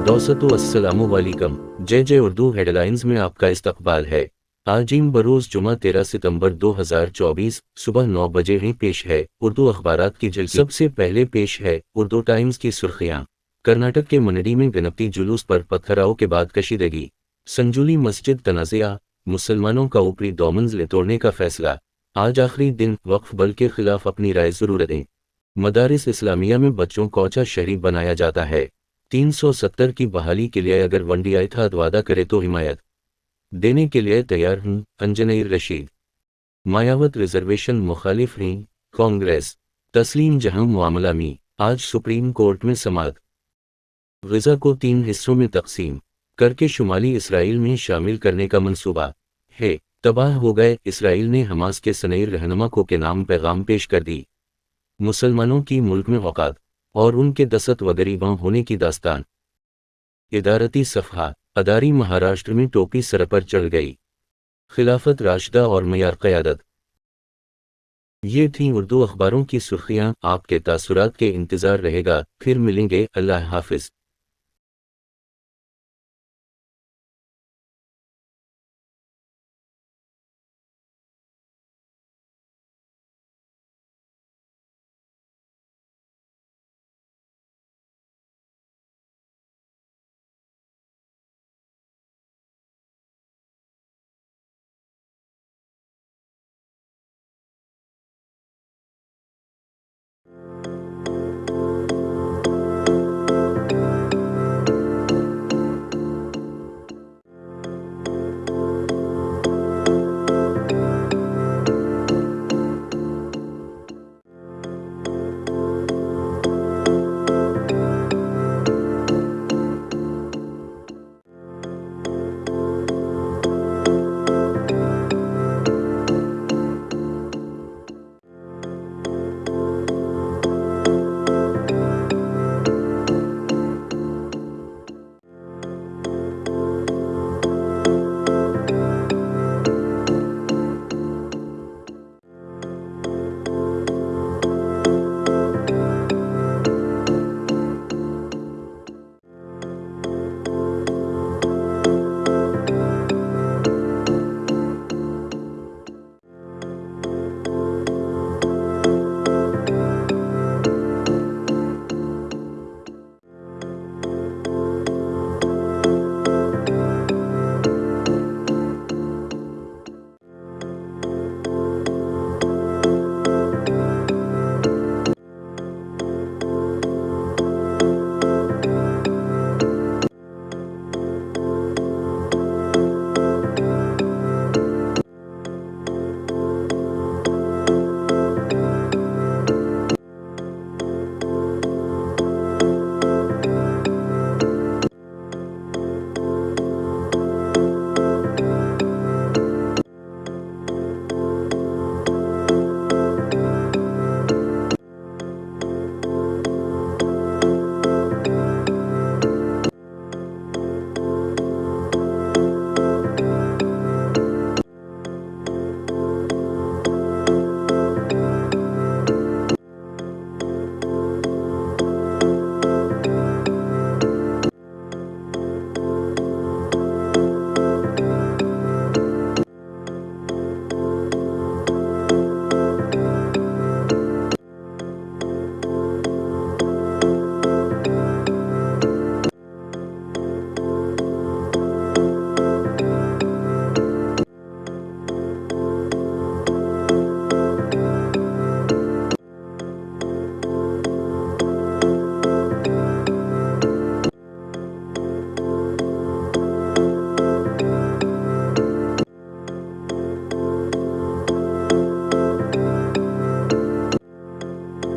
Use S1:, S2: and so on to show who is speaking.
S1: अस्सलामुअलैकुम। जय उर्दू हेडलाइंस में आपका इस्तकबाल है। आजीम बरोज़ जुमा 13 सितंबर 2024 सुबह 9 बजे ही पेश है उर्दू अखबारात की झलकी। सबसे पहले पेश है उर्दू टाइम्स की सुर्खियां। कर्नाटक के मनडी में गणपति जुलूस पर पत्थराव के बाद कशीदगी। संजुली मस्जिद तनाज़ा, मुसलमानों का ऊपरी दौमंज़िल तोड़ने का फैसला। आज आखिरी दिन, वक्फ बल के खिलाफ अपनी राय ज़रूर दें। मदारिस इस्लामिया में बच्चों को अच्छा शहरी बनाया जाता है। 370 की बहाली के लिए अगर वंडिया इत्तेहाद वादा करे तो हिमायत देने के लिए तैयार हूं, अंजनई रशीद। मायावत रिजर्वेशन मुखालिफ रहीं कांग्रेस। तस्लीम जहां मामला में आज सुप्रीम कोर्ट में समाअत। ग़ज़ा को 3 हिस्सों में तकसीम करके शुमाली इसराइल में शामिल करने का मंसूबा है। तबाह हो गए इसराइल ने हमास के सनई रहनुमा को के नाम पैगाम पेश कर दी। मुसलमानों की मुल्क में औकात और उनके दसत व गरीबां होने की दास्तान। इदारती सफ़हा। अदारी महाराष्ट्र में टोपी सर पर चढ़ गई। खिलाफत राशिदा और मयार क़यादत। ये थीं उर्दू अखबारों की सुर्खियां। आपके तासुरात के इंतज़ार रहेगा। फिर मिलेंगे। अल्लाह हाफ़िज़।